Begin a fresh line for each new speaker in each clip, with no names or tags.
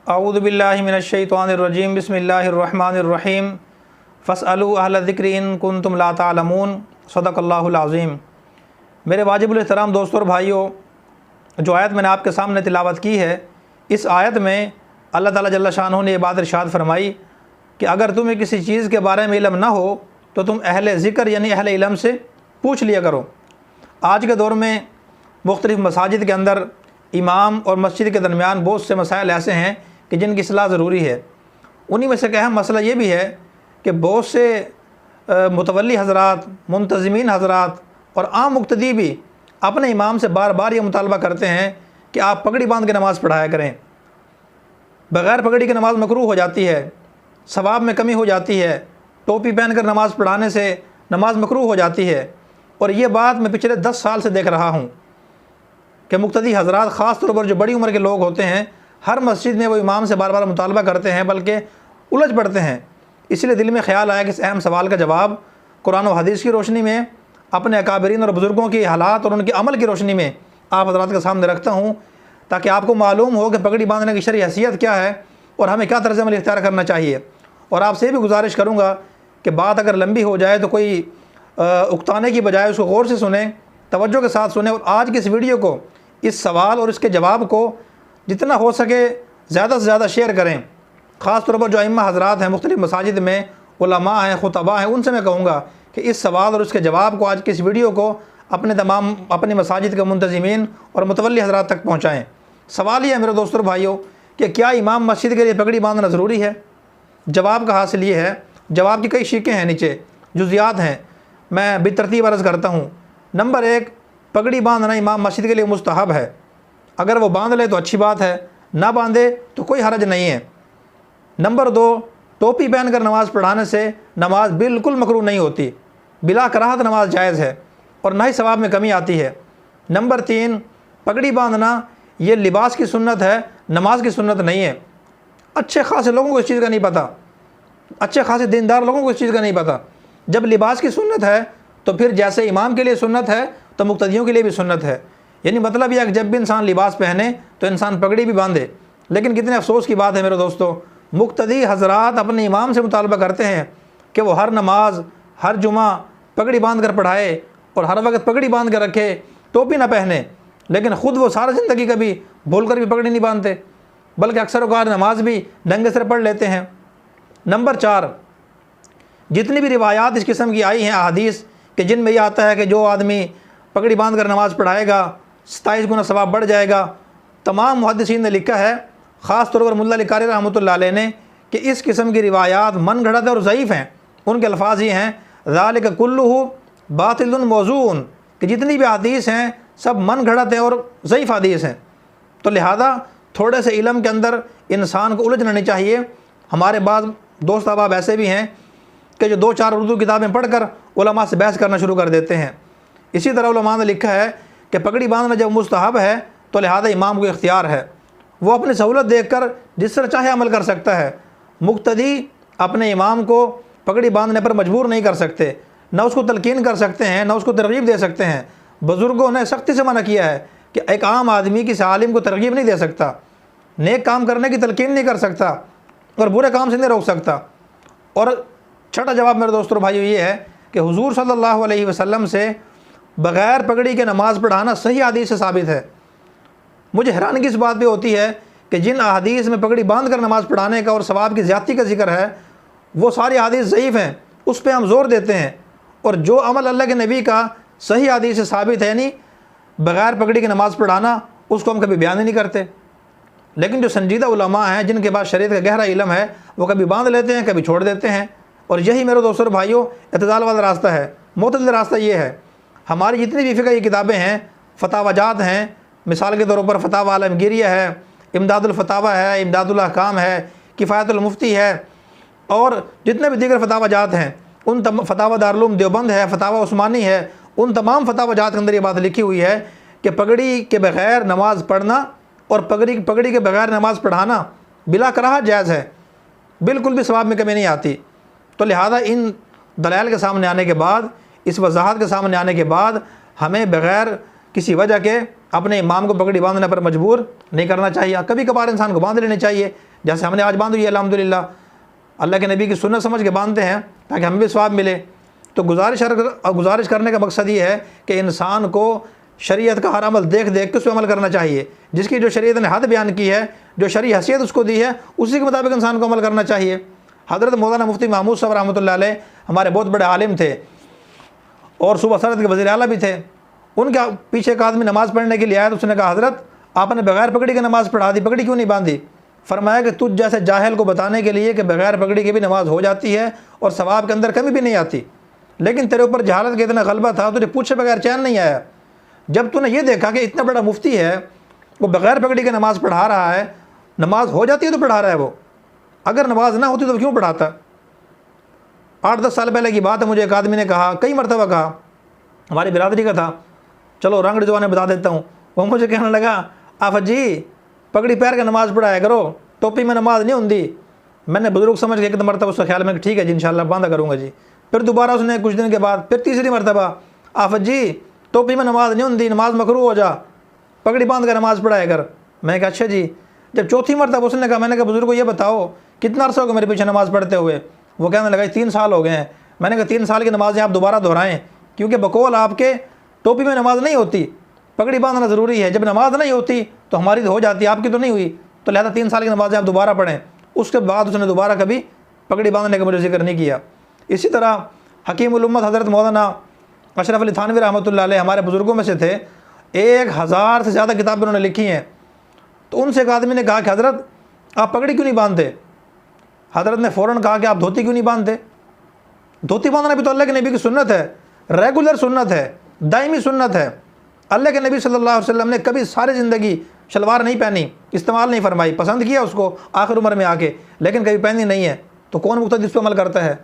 اعوذ باللہ من الشیطان الرجیم بسم اللہ الرحمن الرحیم فاسألوا اہل الذکر ان کنتم لا تعلمون صدق اللہ العظیم۔ میرے واجب الاحترام دوستوں اور بھائیوں، جو آیت میں نے آپ کے سامنے تلاوت کی ہے، اس آیت میں اللہ تعالیٰ جل شانہ نے یہ بات ارشاد فرمائی کہ اگر تمہیں کسی چیز کے بارے میں علم نہ ہو تو تم اہل ذکر یعنی اہل علم سے پوچھ لیا کرو۔ آج کے دور میں مختلف مساجد کے اندر امام اور مسجد کے درمیان بہت سے مسائل ایسے ہیں کہ جن کی اصلاح ضروری ہے۔ انہی میں سے ایک اہم مسئلہ یہ بھی ہے کہ بہت سے متولی حضرات، منتظمین حضرات اور عام مقتدی بھی اپنے امام سے بار بار یہ مطالبہ کرتے ہیں کہ آپ پگڑی باندھ کے نماز پڑھایا کریں۔ بغیر پگڑی کی نماز مکروہ ہو جاتی ہے، ثواب میں کمی ہو جاتی ہے، ٹوپی پہن کر نماز پڑھانے سے نماز مکروہ ہو جاتی ہے۔ اور یہ بات میں پچھلے 10 سال سے دیکھ رہا ہوں کہ مقتدی حضرات، خاص طور پر جو بڑی عمر کے لوگ ہوتے ہیں، ہر مسجد میں وہ امام سے بار بار مطالبہ کرتے ہیں، بلکہ الجھ پڑتے ہیں۔ اس لیے دل میں خیال آیا کہ اس اہم سوال کا جواب قرآن و حدیث کی روشنی میں، اپنے اکابرین اور بزرگوں کی حالات اور ان کے عمل کی روشنی میں آپ حضرات کے سامنے رکھتا ہوں، تاکہ آپ کو معلوم ہو کہ پگڑی باندھنے کی شرعی حیثیت کیا ہے اور ہمیں کیا طرز عمل اختیار کرنا چاہیے۔ اور آپ سے بھی گزارش کروں گا کہ بات اگر لمبی ہو جائے تو کوئی اکتانے کی بجائے اس کو غور سے سنیں، توجہ کے ساتھ سنیں، اور آج کی اس ویڈیو کو، اس سوال اور اس کے جواب کو جتنا ہو سکے زیادہ سے زیادہ شیئر کریں۔ خاص طور پر جو ائمہ حضرات ہیں، مختلف مساجد میں علماء ہیں، خطباء ہیں، ان سے میں کہوں گا کہ اس سوال اور اس کے جواب کو، آج کی اس ویڈیو کو اپنی مساجد کے منتظمین اور متولی حضرات تک پہنچائیں۔ سوال یہ ہے میرے دوستوں اور بھائیوں کہ کیا امام مسجد کے لیے پگڑی باندھنا ضروری ہے؟ جواب کا حاصل یہ ہے، جواب کی کئی شیقیں ہیں، نیچے جزیات ہیں، میں بالترتیب عرض کرتا ہوں۔ نمبر 1، پگڑی باندھنا امام مسجد کے لیے مستحب ہے۔ اگر وہ باندھ لے تو اچھی بات ہے، نہ باندھے تو کوئی حرج نہیں ہے۔ نمبر 2، ٹوپی پہن کر نماز پڑھانے سے نماز بالکل مکروہ نہیں ہوتی، بلا کراہت نماز جائز ہے اور نہ ہی ثواب میں کمی آتی ہے۔ نمبر 3، پگڑی باندھنا یہ لباس کی سنت ہے، نماز کی سنت نہیں ہے۔ اچھے خاصے لوگوں کو اس چیز کا نہیں پتہ، اچھے خاصے دیندار لوگوں کو اس چیز کا نہیں پتہ۔ جب لباس کی سنت ہے تو پھر جیسے امام کے لیے سنت ہے تو مقتدیوں کے لیے بھی سنت ہے۔ یعنی مطلب یہ ہے کہ جب بھی انسان لباس پہنے تو انسان پگڑی بھی باندھے۔ لیکن کتنے افسوس کی بات ہے میرے دوستو، مقتدی حضرات اپنے امام سے مطالبہ کرتے ہیں کہ وہ ہر نماز، ہر جمعہ پگڑی باندھ کر پڑھائے اور ہر وقت پگڑی باندھ کر رکھے، ٹوپی نہ پہنے، لیکن خود وہ سارا زندگی کبھی بھول کر بھی پگڑی نہیں باندھتے، بلکہ اکثر اوقات نماز بھی ننگے سر پڑھ لیتے ہیں۔ نمبر 4، جتنی بھی روایات اس قسم کی آئی ہیں احادیث کہ جن میں یہ آتا ہے کہ جو آدمی پگڑی باندھ کر نماز پڑھائے گا 27 گنا ثواب بڑھ جائے گا، تمام محدثین نے لکھا ہے، خاص طور پر ملا علی قاری رحمۃ اللہ علیہ نے، کہ اس قسم کی روایات من گھڑت اور ضعیف ہیں۔ ان کے الفاظ یہ ہیں، ذالک کلہ باطل موضوع، کہ جتنی بھی حدیث ہیں سب من گھڑت ہیں اور ضعیف حدیث ہیں۔ تو لہذا تھوڑے سے علم کے اندر انسان کو الجھنا نہیں چاہیے۔ ہمارے بعض دوست احباب ایسے بھی ہیں کہ جو 2-4 اردو کتابیں پڑھ کر علماء سے بحث کرنا شروع کر دیتے ہیں۔ اسی طرح علماء نے لکھا ہے کہ پگڑی باندھنا جب مستحب ہے تو لہذا امام کو اختیار ہے، وہ اپنی سہولت دیکھ کر جس طرح چاہے عمل کر سکتا ہے۔ مقتدی اپنے امام کو پگڑی باندھنے پر مجبور نہیں کر سکتے، نہ اس کو تلقین کر سکتے ہیں، نہ اس کو ترغیب دے سکتے ہیں۔ بزرگوں نے سختی سے منع کیا ہے کہ ایک عام آدمی کسی عالم کو ترغیب نہیں دے سکتا، نیک کام کرنے کی تلقین نہیں کر سکتا اور برے کام سے نہیں روک سکتا۔ اور چھٹا جواب میرے دوستوں اور بھائیو یہ ہے کہ حضور صلی اللہ علیہ وسلم سے بغیر پگڑی کے نماز پڑھانا صحیح حدیث سے ثابت ہے۔ مجھے حیرانگی اس بات پہ ہوتی ہے کہ جن احادیث میں پگڑی باندھ کر نماز پڑھانے کا اور ثواب کی زیادتی کا ذکر ہے، وہ ساری احادیث ضعیف ہیں، اس پہ ہم زور دیتے ہیں، اور جو عمل اللہ کے نبی کا صحیح حدیث سے ثابت ہے، یعنی بغیر پگڑی کی نماز پڑھانا، اس کو ہم کبھی بیان ہی نہیں کرتے۔ لیکن جو سنجیدہ علماء ہیں، جن کے پاس شریعت کا گہرا علم ہے، وہ کبھی باندھ لیتے ہیں، کبھی چھوڑ دیتے ہیں۔ اور یہی میرے دوستوں اور بھائیوں اعتدال والا راستہ ہے، معتدل راستہ یہ ہے۔ ہماری جتنی بھی فقہی کتابیں ہیں، فتاوی جات ہیں، مثال کے طور پر فتاوی عالمگیریہ ہے، امداد الفتاوی ہے، امداد الاحکام ہے، کفایت المفتی ہے، اور جتنے بھی دیگر فتاوی جات ہیں، ان فتاوی دارالعلوم دیوبند ہے، فتاوی عثمانی ہے، ان تمام فتاوی جات کے اندر یہ بات لکھی ہوئی ہے کہ پگڑی کے بغیر نماز پڑھنا اور پگڑی کے بغیر نماز پڑھانا بلا کراہت جائز ہے، بالکل بھی ثواب میں کمی نہیں آتی۔ تو لہذا ان دلائل کے سامنے آنے کے بعد، اس وضاحت کے سامنے آنے کے بعد، ہمیں بغیر کسی وجہ کے اپنے امام کو پگڑی باندھنے پر مجبور نہیں کرنا چاہیے۔ کبھی کبھار انسان کو باندھ لینی چاہیے، جیسے ہم نے آج باندھ ہوئی الحمدللہ، اللہ کے نبی کی سنت سمجھ کے باندھتے ہیں تاکہ ہمیں بھی ثواب ملے۔ تو گزارش کرنے کا مقصد یہ ہے کہ انسان کو شریعت کا ہر عمل دیکھ کے اس پہ عمل کرنا چاہیے، جس کی جو شریعت نے حد بیان کی ہے، جو شرعی حیثیت اس کو دی ہے، اسی کے مطابق انسان کو عمل کرنا چاہیے۔ حضرت مولانا مفتی محمود صاحب رحمۃ اللہ علیہ ہمارے بہت بڑے عالم تھے اور صوبہ سرحد کے وزیر اعلیٰ بھی تھے۔ ان کے پیچھے ایک آدمی نماز پڑھنے کے لیے آیا تو اس نے کہا حضرت آپ نے بغیر پگڑی کے نماز پڑھا دی، پگڑی کیوں نہیں باندھی؟ فرمایا کہ تجھ جیسے جاہل کو بتانے کے لیے کہ بغیر پگڑی کے بھی نماز ہو جاتی ہے اور ثواب کے اندر کمی بھی نہیں آتی، لیکن تیرے اوپر جہالت کا اتنا غلبہ تھا تجھے پوچھے بغیر چین نہیں آیا۔ جب تو نے یہ دیکھا کہ اتنا بڑا مفتی ہے وہ بغیر پگڑی کے نماز پڑھا رہا ہے، نماز ہو جاتی ہے تو پڑھا رہا ہے، وہ اگر نماز نہ ہوتی تو کیوں پڑھاتا؟ 8-10 سال پہلے کی بات ہے، مجھے ایک آدمی نے کہا، کئی مرتبہ کہا، ہماری برادری کا تھا، چلو رنگ جوانیں بتا دیتا ہوں، وہ مجھے کہنے لگا آفت جی پگڑی پیر کے نماز پڑھایا کرو، ٹوپی میں نماز نہیں ہوتی۔ میں نے بزرگ سمجھ کے ایک مرتبہ اس کا خیال میں کہ ٹھیک ہے جی انشاءاللہ باندھا کروں گا جی۔ پھر دوبارہ اس نے کچھ دن کے بعد پھر تیسری مرتبہ آفت جی ٹوپی میں نماز نہیں ہوتی، نماز مکروہ ہو جا، پگڑی باندھ کر نماز پڑھایا کر۔ میں نے کہا اچھا جی۔ جب چوتھی مرتبہ اس نے کہا، میں نے کہا بزرگ کو یہ بتاؤ کتنا عرصہ ہو گیا میرے پیچھے نماز پڑھتے ہوئے؟ وہ کہنے لگا 3 سال ہو گئے ہیں۔ میں نے کہا 3 سال کی نمازیں آپ دوبارہ دہرائیں، کیونکہ بقول آپ کے ٹوپی میں نماز نہیں ہوتی، پگڑی باندھنا ضروری ہے، جب نماز نہیں ہوتی تو ہماری تو ہو جاتی ہے، آپ کی تو نہیں ہوئی، تو لہذا 3 سال کی نمازیں آپ دوبارہ پڑھیں۔ اس کے بعد اس نے دوبارہ کبھی پگڑی باندھنے کا مجھے ذکر نہیں کیا۔ اسی طرح حکیم الامت حضرت مولانا اشرف علی تھانوی رحمۃ اللہ علیہ ہمارے بزرگوں میں سے تھے، 1000 سے زیادہ کتابیں انہوں نے لکھی ہیں۔ تو ان سے ایک آدمی نے کہا کہ حضرت آپ پگڑی کیوں نہیں باندھتے؟ حضرت نے فوراً کہا کہ آپ دھوتی کیوں نہیں باندھتے؟ دھوتی باندھنا بھی تو اللہ کے نبی کی سنت ہے، ریگولر سنت ہے، دائمی سنت ہے۔ اللہ کے نبی صلی اللہ علیہ وسلم نے کبھی ساری زندگی شلوار نہیں پہنی، استعمال نہیں فرمائی، پسند کیا اس کو آخر عمر میں آ کے، لیکن کبھی پہنی نہیں ہے۔ تو کون مقتدی اس پہ عمل کرتا ہے؟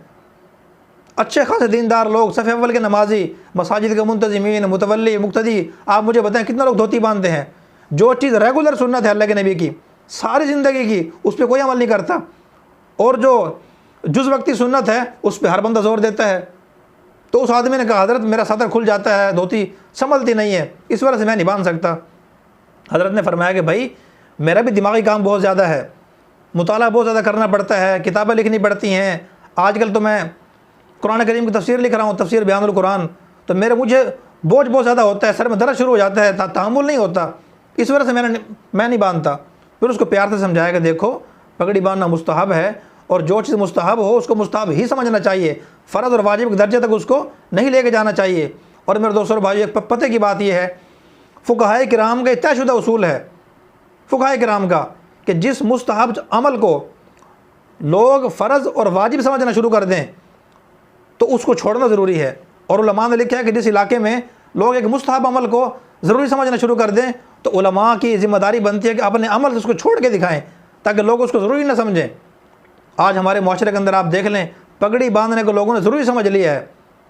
اچھے خاصے دیندار لوگ، صف اول کے نمازی، مساجد کے منتظمین، متولی، مقتدی، آپ مجھے بتائیں کتنے لوگ دھوتی باندھتے ہیں؟ جو چیز ریگولر سنت ہے اللہ کے نبی کی ساری زندگی کی، اس پہ کوئی عمل نہیں کرتا، اور جو جز وقتی سنت ہے اس پہ ہر بندہ زور دیتا ہے۔ تو اس آدمی نے کہا حضرت میرا صدر کھل جاتا ہے، دھوتی سنبھلتی نہیں ہے، اس وجہ سے میں نہیں باندھ سکتا۔ حضرت نے فرمایا کہ بھائی میرا بھی دماغی کام بہت زیادہ ہے، مطالعہ بہت زیادہ کرنا پڑتا ہے، کتابیں لکھنی پڑتی ہیں، آج کل تو میں قرآن کریم کی تفسیر لکھ رہا ہوں، تفسیر بیان القرآن، تو مجھے بوجھ بہت زیادہ ہوتا ہے، سر میں درد شروع ہو جاتا ہے، تحمل نہیں ہوتا، اس وجہ سے میں نہیں باندھتا۔ پھر اس کو پیار سے سمجھایا کہ دیکھو پگڑی باندھنا مستحب ہے، اور جو چیز مستحب ہو اس کو مستحب ہی سمجھنا چاہیے، فرض اور واجب کے درجے تک اس کو نہیں لے کے جانا چاہیے۔ اور میرے دوستوں اور بھائیو، ایک پتہ کی بات یہ ہے، فقہائے کرام کا طے شدہ اصول ہے فقہائے کرام کا، کہ جس مستحب عمل کو لوگ فرض اور واجب سمجھنا شروع کر دیں تو اس کو چھوڑنا ضروری ہے۔ اور علماء نے لکھا ہے کہ جس علاقے میں لوگ ایک مستحب عمل کو ضروری سمجھنا شروع کر دیں تو علماء کی ذمہ داری بنتی ہے کہ اپنے عمل سے اس کو چھوڑ کے دکھائیں تاکہ لوگ اس کو ضروری نہ سمجھیں۔ آج ہمارے معاشرے کے اندر آپ دیکھ لیں، پگڑی باندھنے کو لوگوں نے ضروری سمجھ لیا ہے،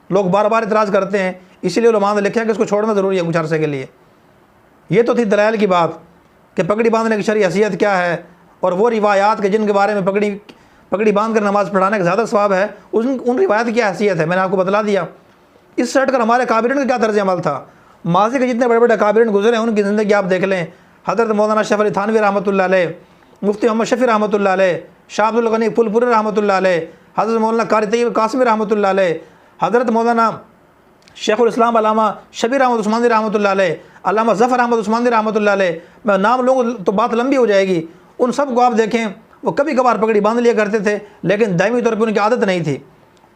لوگ بار بار اعتراض کرتے ہیں، اسی لیے علماء نے لکھا ہے کہ اس کو چھوڑنا ضروری ہے کچھ عرصے کے لیے۔ یہ تو تھی دلائل کی بات کہ پگڑی باندھنے کی شرعی حیثیت کیا ہے، اور وہ روایات کے جن کے بارے میں پگڑی باندھ کر نماز پڑھانے کا زیادہ ثواب ہے، ان روایات کی کیا حیثیت ہے میں نے آپ کو بتلا دیا۔ اس سے ہٹ کر ہمارے کابرین کا کیا طرز عمل تھا، ماضی کے جتنے بڑے بڑے کابرین گزرے ہیں ان کی زندگی آپ دیکھ لیں۔ حضرت مولانا اشرف علی تھانوی رحمۃ اللہ علیہ، مفتی محمد شفیع رحمۃ اللہ علیہ، شاہ عبد الغنی پھول پوری رحمۃ اللہ علیہ، حضرت مولانا قاری طیب قاسمی رحمۃ اللہ علیہ، حضرت مولانا شیخ الاسلام علامہ شبیر احمد عثمانی رحمۃ اللہ علیہ، علامہ ظفر احمد عثمانی رحمۃ اللہ علیہ، میں نام لوں تو بات لمبی ہو جائے گی۔ ان سب کو آپ دیکھیں وہ کبھی کبھار پگڑی باندھ لیا کرتے تھے، لیکن دائمی طور پہ ان کی عادت نہیں تھی۔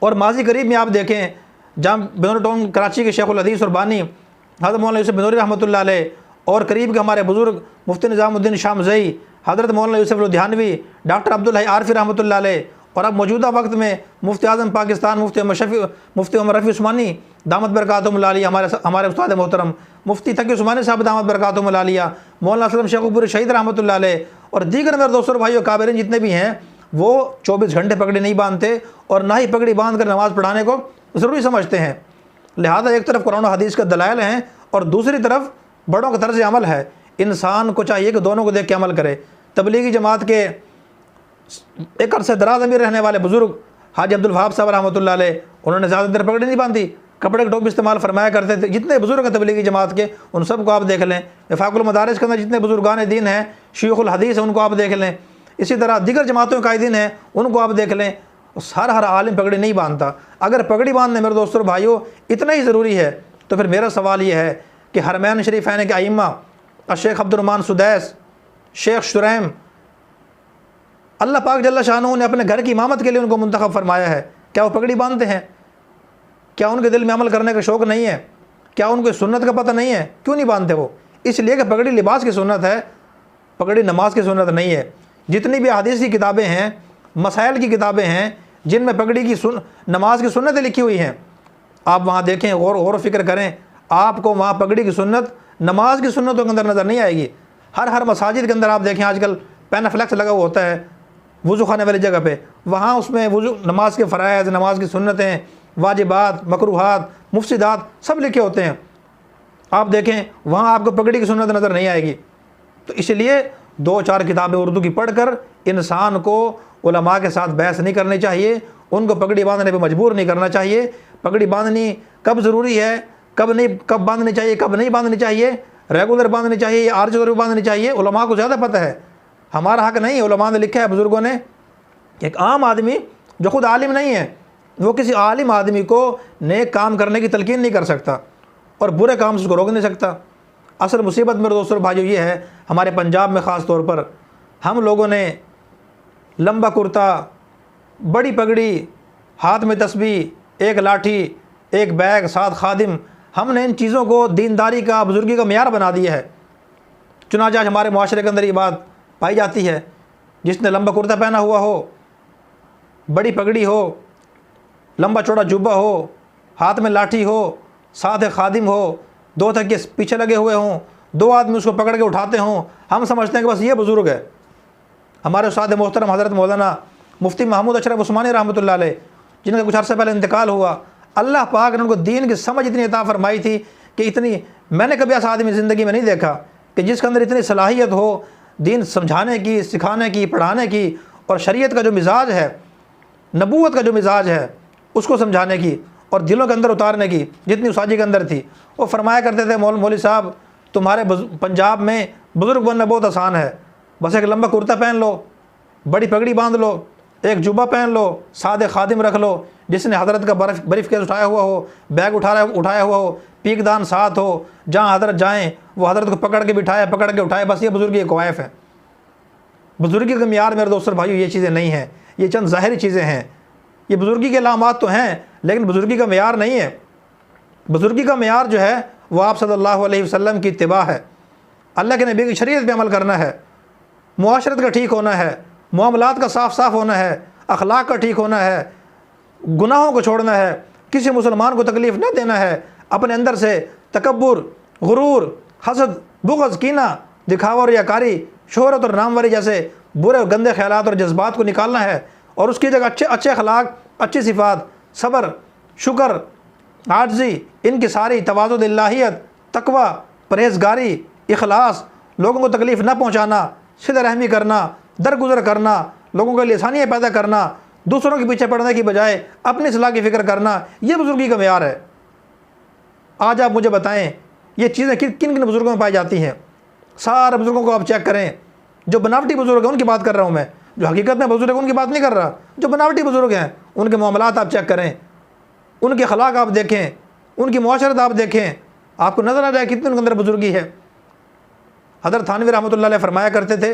اور ماضی قریب میں آپ دیکھیں جہاں بنور ٹاؤن کراچی کے شیخ الحدیث اور بانی حضرت مولانا یوسف بنوری رحمۃ اللہ علیہ، اور قریب کے ہمارے بزرگ مفتی نظام الدین شامزئی، حضرت مولانا یوسف الدھیانوی، ڈاکٹر عبدالحی عارفی رحمۃ اللہ علیہ، اور اب موجودہ وقت میں مفتی اعظم پاکستان مفتی عمر رفیع عثمانی دامت برکاتہم العالیہ، ہمارے استاد محترم مفتی تقی عثمانی صاحب دامت برکاتہم العالیہ، مولانا اسلم شیخ پوری شہید رحمۃ اللہ علیہ، اور دیگر میرے دوستوں بھائیوں کابرین جتنے بھی ہیں وہ 24 گھنٹے پگڑی نہیں باندھتے، اور نہ ہی پگڑی باندھ کر نماز پڑھانے کو ضروری سمجھتے ہیں۔ لہذا ایک طرف قرآن و حدیث کا دلائل ہیں اور دوسری طرف بڑوں کا طرز عمل ہے، انسان کو چاہیے کہ دونوں کو دیکھ کے عمل کرے۔ تبلیغی جماعت کے ایک عرصے دراز امیر رہنے والے بزرگ حاجی عبدالوہاب صاحب رحمۃ اللہ علیہ، انہوں نے زیادہ دیر پگڑی نہیں باندھی، کپڑے کا ٹوپ استعمال فرمایا کرتے تھے۔ جتنے بزرگ ہیں تبلیغی جماعت کے ان سب کو آپ دیکھ لیں، وفاق المدارس کے اندر جتنے بزرگان دین ہیں شیوخ الحدیث ہیں ان کو آپ دیکھ لیں، اسی طرح دیگر جماعتوں کے قائدین ہیں، ان کو آپ دیکھ لیں، ہر عالم پگڑی نہیں باندھتا۔ اگر پگڑی باندھنے میرے دوستوں اور بھائیوں اتنا ہی ضروری ہے تو پھر میرا سوال یہ ہے کہ حرمین شریفین کے ائمہ الشیخ عبد الرحمن سدیس، شیخ شریم، اللہ پاک جل شانہ نے اپنے گھر کی امامت کے لیے ان کو منتخب فرمایا ہے، کیا وہ پگڑی باندھتے ہیں؟ کیا ان کے دل میں عمل کرنے کا شوق نہیں ہے؟ کیا ان کو سنت کا پتہ نہیں ہے؟ کیوں نہیں باندھتے وہ؟ اس لیے کہ پگڑی لباس کی سنت ہے، پگڑی نماز کی سنت نہیں ہے۔ جتنی بھی احادیث کی کتابیں ہیں، مسائل کی کتابیں ہیں جن میں پگڑی کی نماز کی سنتیں لکھی ہوئی ہیں، آپ وہاں دیکھیں، غور و فکر کریں، آپ کو وہاں پگڑی کی سنت نماز کی سنتوں کے اندر نظر نہیں آئے گی۔ ہر مساجد کے اندر آپ دیکھیں آج کل پین فلیکس لگا ہوا ہوتا ہے وضو خانے والی جگہ پہ، وہاں اس میں وضو نماز کے فرائض، نماز کی سنتیں، واجبات، مکروہات، مفسدات سب لکھے ہوتے ہیں۔ آپ دیکھیں وہاں آپ کو پگڑی کی سنت نظر نہیں آئے گی۔ تو اس لیے 2-4 کتابیں اردو کی پڑھ کر انسان کو علماء کے ساتھ بحث نہیں کرنی چاہیے، ان کو پگڑی باندھنے پہ مجبور نہیں کرنا چاہیے۔ پگڑی باندھنی کب ضروری ہے، کب باندھنی چاہیے، کب نہیں باندھنی چاہیے، ریگولر باندھنی چاہیے یا عارضی طور پہ باندھنی چاہیے، علماء کو زیادہ پتہ ہے، ہمارا حق نہیں ہے۔ علماء نے لکھا ہے، بزرگوں نے، ایک عام آدمی جو خود عالم نہیں ہے وہ کسی عالم آدمی کو نیک کام کرنے کی تلقین نہیں کر سکتا اور برے کام سے اس کو روک نہیں سکتا۔ اصل مصیبت میرے دوستوں بھائیو یہ ہے، ہمارے پنجاب میں خاص طور پر ہم لوگوں نے لمبا کرتا، بڑی پگڑی، ہاتھ میں تسبیح، ایک لاٹھی، ایک بیگ، 7 خادم، ہم نے ان چیزوں کو دینداری کا، بزرگی کا معیار بنا دیا ہے۔ چنانچہ آج ہمارے معاشرے کے اندر یہ بات پائی جاتی ہے، جس نے لمبا کرتا پہنا ہوا ہو، بڑی پگڑی ہو، لمبا چوڑا جبہ ہو، ہاتھ میں لاٹھی ہو، 7 خادم ہو، 2 تکیے پیچھے لگے ہوئے ہوں، 2 آدمی اس کو پکڑ کے اٹھاتے ہوں، ہم سمجھتے ہیں کہ بس یہ بزرگ ہے۔ ہمارے استاد محترم حضرت مولانا مفتی محمود اشرف عثمانی رحمۃ اللہ علیہ، جن کا کچھ عرصہ پہلے انتقال ہوا، اللہ پاک نے ان کو دین کی سمجھ اتنی عطا فرمائی تھی کہ میں نے کبھی ایسا آدمی زندگی میں نہیں دیکھا کہ جس کے اندر اتنی صلاحیت ہو دین سمجھانے کی، سکھانے کی، پڑھانے کی، اور شریعت کا جو مزاج ہے، نبوت کا جو مزاج ہے، اس کو سمجھانے کی اور دلوں کے اندر اتارنے کی جتنی اساجی کے اندر تھی۔ وہ فرمایا کرتے تھے، مولوی صاحب تمہارے پنجاب میں بزرگ بننا بہت آسان ہے، بس ایک لمبا کرتا پہن لو، بڑی پگڑی باندھ لو، ایک جبہ پہن لو، 7 خادم رکھ لو، جس نے حضرت کا بریف کیس اٹھایا ہوا ہو، بیگ اٹھایا ہوا ہو، پیک دان ساتھ ہو، جہاں حضرت جائیں وہ حضرت کو پکڑ کے اٹھائے، بس یہ بزرگی ایک کوائف ہے۔ بزرگی کا معیار میرے دوستوں بھائیو یہ چیزیں نہیں ہیں، یہ چند ظاہری چیزیں ہیں، یہ بزرگی کے علامات تو ہیں لیکن بزرگی کا معیار نہیں ہے۔ بزرگی کا معیار جو ہے وہ آپ صلی اللہ علیہ وسلم کی اتباع ہے، اللہ کے نبی کی شریعت پہ عمل کرنا ہے، معاشرت کا ٹھیک ہونا ہے، معاملات کا صاف ہونا ہے، اخلاق کا ٹھیک ہونا ہے، گناہوں کو چھوڑنا ہے، کسی مسلمان کو تکلیف نہ دینا ہے، اپنے اندر سے تکبر، غرور، حسد، بغض، کینہ، دکھاوا اور ریاکاری، شہرت اور ناموری جیسے برے اور گندے خیالات اور جذبات کو نکالنا ہے، اور اس کی جگہ اچھے اخلاق، اچھی صفات، صبر، شکر، عاجزی، ان کی ساری تواضع، الہیت، تقوی، پرہیزگاری، اخلاص، لوگوں کو تکلیف نہ پہنچانا، صلہ رحمی کرنا، درگزر کرنا، لوگوں کے لیے آسانیاں پیدا کرنا، دوسروں کے پیچھے پڑنے کی بجائے اپنی اصلاح کی فکر کرنا، یہ بزرگی کا معیار ہے۔ آج آپ مجھے بتائیں یہ چیزیں کن کن بزرگوں میں پائی جاتی ہیں؟ سارے بزرگوں کو آپ چیک کریں، جو بناوٹی بزرگ ہیں ان کی بات کر رہا ہوں میں، جو حقیقت میں بزرگ ہیں ان کی بات نہیں کر رہا، جو بناوٹی بزرگ ہیں ان کے معاملات آپ چیک کریں، ان کے اخلاق آپ دیکھیں، ان کی معاشرت آپ دیکھیں، آپ کو نظر آ جائے کتنی ان کے اندر بزرگی ہے۔ حضرت تھانوی رحمۃ اللہ علیہ فرمایا کرتے تھے،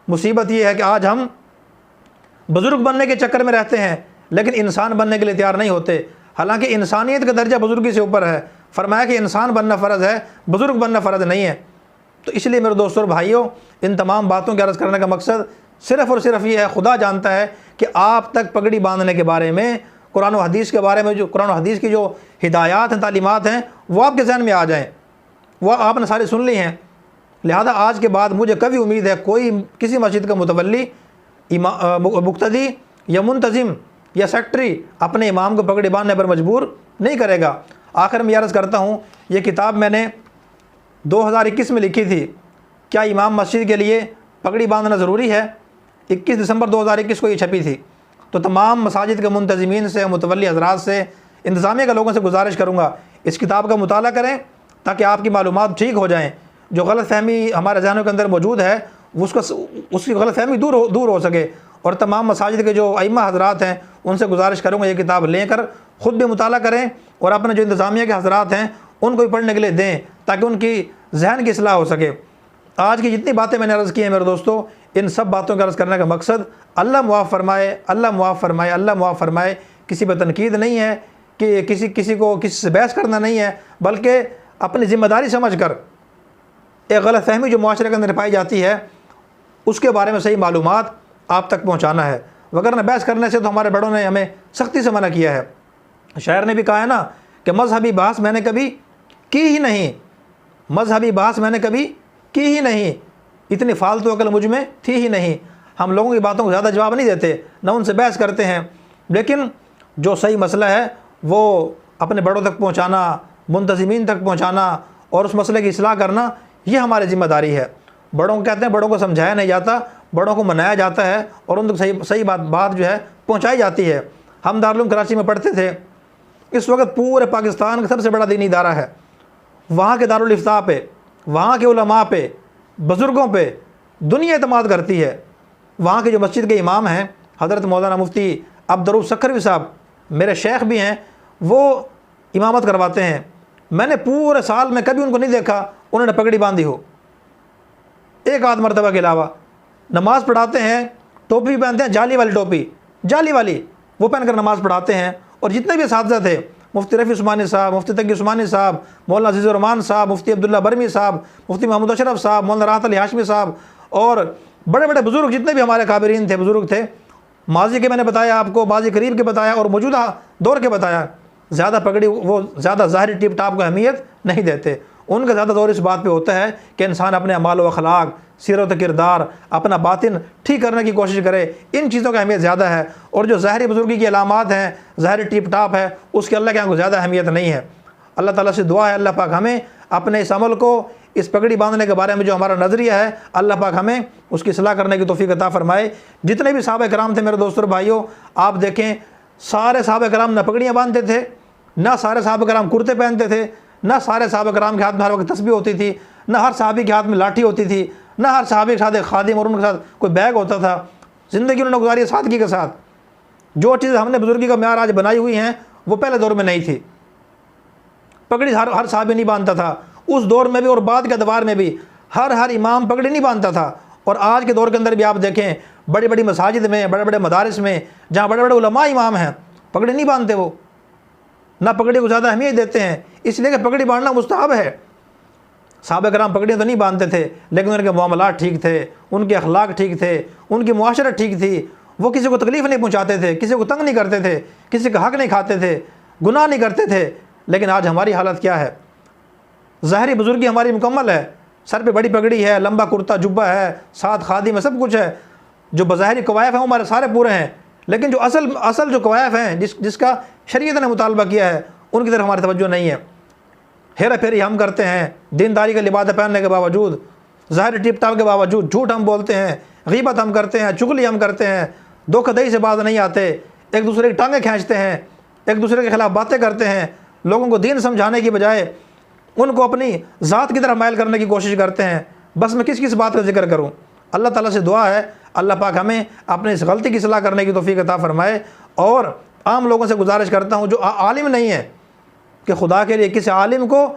مصیبت یہ ہے کہ آج ہم بزرگ بننے کے چکر میں رہتے ہیں لیکن انسان بننے کے لیے تیار نہیں ہوتے، حالانکہ انسانیت کا درجہ بزرگی سے اوپر ہے۔ فرمایا کہ انسان بننا فرض ہے، بزرگ بننا فرض نہیں ہے۔ تو اس لیے میرے دوستوں اور بھائیوں، ان تمام باتوں کے عرض کرنے کا مقصد صرف اور صرف یہ ہے، خدا جانتا ہے کہ آپ تک پگڑی باندھنے کے بارے میں، قرآن و حدیث کے بارے میں، جو قرآن و حدیث کی جو ہدایات ہیں، تعلیمات ہیں، وہ آپ کے ذہن میں آ جائیں، وہ آپ نے ساری سن لی ہیں۔ لہذا آج کے بعد مجھے کبھی امید ہے کوئی کسی مسجد کا متولی، مقتدی یا منتظم یا سیکٹری اپنے امام کو پگڑی باندھنے پر مجبور نہیں کرے گا۔ آخر میں یہ عرض کرتا ہوں، یہ کتاب میں نے 2021 میں لکھی تھی، کیا امام مسجد کے لیے پگڑی باندھنا ضروری ہے؟ 21 دسمبر 2021 کو یہ چھپی تھی۔ تو تمام مساجد کے منتظمین سے، متولی حضرات سے، انتظامیہ کے لوگوں سے گزارش کروں گا اس کتاب کا مطالعہ کریں تاکہ آپ کی معلومات ٹھیک ہو جائیں، جو غلط فہمی ہمارے ذہنوں کے اندر موجود ہے اس کی غلط فہمی دور ہو سکے. اور تمام مساجد کے جو ائمہ حضرات ہیں ان سے گزارش کروں گا یہ کتاب لے کر خود بھی مطالعہ کریں اور اپنے جو انتظامیہ کے حضرات ہیں ان کو بھی پڑھنے کے لیے دیں تاکہ ان کی ذہن کی اصلاح ہو سکے. آج کی جتنی باتیں میں نے عرض کی ہیں میرے دوستو، ان سب باتوں کا عرض کرنے کا مقصد اللہ معاف فرمائے، اللہ معاف فرمائے، اللہ معاف فرمائے. کسی پہ تنقید نہیں ہے کہ کسی کو کسی سے بحث کرنا نہیں ہے، بلکہ اپنی ذمہ داری سمجھ کر ایک غلط فہمی جو معاشرے کے اندر پائی جاتی ہے اس کے بارے میں صحیح معلومات آپ تک پہنچانا ہے. وگرنہ بحث کرنے سے تو ہمارے بڑوں نے ہمیں سختی سے منع کیا ہے. شاعر نے بھی کہا ہے نا کہ مذہبی بحث میں نے کبھی کی ہی نہیں، مذہبی بحث میں نے کبھی کی ہی نہیں، اتنی فالتو عقل مجھ میں تھی ہی نہیں. ہم لوگوں کی باتوں کو زیادہ جواب نہیں دیتے، نہ ان سے بحث کرتے ہیں، لیکن جو صحیح مسئلہ ہے وہ اپنے بڑوں تک پہنچانا، منتظمین تک پہنچانا اور اس مسئلے کی اصلاح کرنا یہ ہماری ذمہ داری ہے. بڑوں کو کہتے ہیں بڑوں کو سمجھایا نہیں جاتا، بڑوں کو منایا جاتا ہے اور ان تک صحیح بات جو ہے پہنچائی جاتی ہے. ہم دارالعلوم کراچی میں پڑھتے تھے، اس وقت پورے پاکستان کا سب سے بڑا دینی ادارہ ہے. وہاں کے دارالافتاء پہ، وہاں کے علماء پہ، بزرگوں پہ دنیا اعتماد کرتی ہے. وہاں کے جو مسجد کے امام ہیں حضرت مولانا مفتی عبدالرؤوف سکھروی صاحب، میرے شیخ بھی ہیں، وہ امامت کرواتے ہیں. میں نے پورے سال میں کبھی ان کو نہیں دیکھا انہوں نے پگڑی باندھی ہو، ایک آدھ مرتبہ کے علاوہ. نماز پڑھاتے ہیں، ٹوپی پہنتے ہیں، جالی والی ٹوپی، جالی والی، وہ پہن کر نماز پڑھاتے ہیں. اور جتنے بھی اساتذہ تھے، مفتی رفیع عثمانی صاحب، مفتی تقی عثمانی صاحب، مولانا عزیز الرحمان صاحب، مفتی عبداللہ برمی صاحب، مفتی محمود اشرف صاحب، مولانا راحت علی ہاشمی صاحب اور بڑے بڑے بزرگ جتنے بھی ہمارے کابرین تھے، بزرگ تھے، ماضی کے میں نے بتایا آپ کو، ماضی قریب کے بتایا اور موجودہ دور کے بتایا. زیادہ پگڑی وہ زیادہ ظاہری ٹیپ ٹاپ کو اہمیت نہیں دیتے. ان کا زیادہ دور اس بات پہ ہوتا ہے کہ انسان اپنے اعمال و اخلاق، سیرت و کردار، اپنا باطن ٹھیک کرنے کی کوشش کرے. ان چیزوں کا اہمیت زیادہ ہے. اور جو ظاہری بزرگی کی علامات ہیں، ظاہری ٹیپ ٹاپ ہے، اس کے اللہ کے یہاں کوئی زیادہ اہمیت نہیں ہے. اللہ تعالیٰ سے دعا ہے اللہ پاک ہمیں اپنے اس عمل کو، اس پگڑی باندھنے کے بارے میں جو ہمارا نظریہ ہے، اللہ پاک ہمیں اس کی اصلاح کرنے کی توفیق عطا فرمائے. جتنے بھی صحابہ کرام تھے میرے دوستوں اور بھائیوں، آپ دیکھیں سارے صحابہ کرام نہ پگڑیاں باندھتے تھے، نہ سارے صحابہ کرام کرتے پہنتے تھے، نہ سارے صحابہ کرام کے ہاتھ میں ہر وقت تسبیح ہوتی تھی، نہ ہر صحابی کے ہاتھ میں لاٹھی ہوتی تھی، نہ ہر صحابی کے ساتھ ایک خادم اور ان کے ساتھ کوئی بیگ ہوتا تھا. زندگی انہوں نے گزاری ہے سادگی کے ساتھ. جو چیز ہم نے بزرگی کا معیار آج بنائی ہوئی ہیں وہ پہلے دور میں نہیں تھی. پگڑی ہر صحابی نہیں باندھتا تھا اس دور میں بھی، اور بعد کے ادوار میں بھی ہر امام پگڑی نہیں باندھتا تھا. اور آج کے دور کے اندر بھی آپ دیکھیں بڑی بڑی مساجد میں، بڑے بڑے مدارس میں جہاں بڑے بڑے علماء امام ہیں، پگڑی نہیں باندھتے، وہ نہ پگڑی کو زیادہ اہمیت دیتے ہیں، اس لیے کہ پگڑی باندھنا مستحب ہے. صحابہ کرام پگڑیاں تو نہیں باندھتے تھے، لیکن ان کے معاملات ٹھیک تھے، ان کے اخلاق ٹھیک تھے، ان کی معاشرت ٹھیک تھی. وہ کسی کو تکلیف نہیں پہنچاتے تھے، کسی کو تنگ نہیں کرتے تھے، کسی کا حق نہیں کھاتے تھے، گناہ نہیں کرتے تھے. لیکن آج ہماری حالت کیا ہے؟ ظاہری بزرگی ہماری مکمل ہے، سر پہ بڑی پگڑی ہے، لمبا کرتا جبہ ہے، ساتھ خادم ہے، سب کچھ ہے. جو بظاہری قوائف ہیں وہ ہمارے سارے پورے ہیں، لیکن جو اصل جو قوائف ہیں جس کا شریعت نے مطالبہ کیا ہے ان کی طرف ہماری توجہ نہیں ہے. ہیرا پھیری ہم کرتے ہیں، دینداری کا لباس پہننے کے باوجود، ظاہری ٹیپ ٹاپ کے باوجود، جھوٹ ہم بولتے ہیں، غیبت ہم کرتے ہیں، چغلی ہم کرتے ہیں، دھوکہ دہی سے باز نہیں آتے، ایک دوسرے کی ٹانگیں کھینچتے ہیں، ایک دوسرے کے خلاف باتیں کرتے ہیں. لوگوں کو دین سمجھانے کی بجائے ان کو اپنی ذات کی طرف مائل کرنے کی کوشش کرتے ہیں. بس میں کس بات کا ذکر کروں؟ اللہ تعالیٰ سے دعا ہے اللہ پاک ہمیں اپنے اس غلطی کی اصلاح کرنے کی توفیق عطا فرمائے. اور عام لوگوں سے گزارش کرتا ہوں جو عالم نہیں ہے کہ خدا کے لیے کسی عالم کو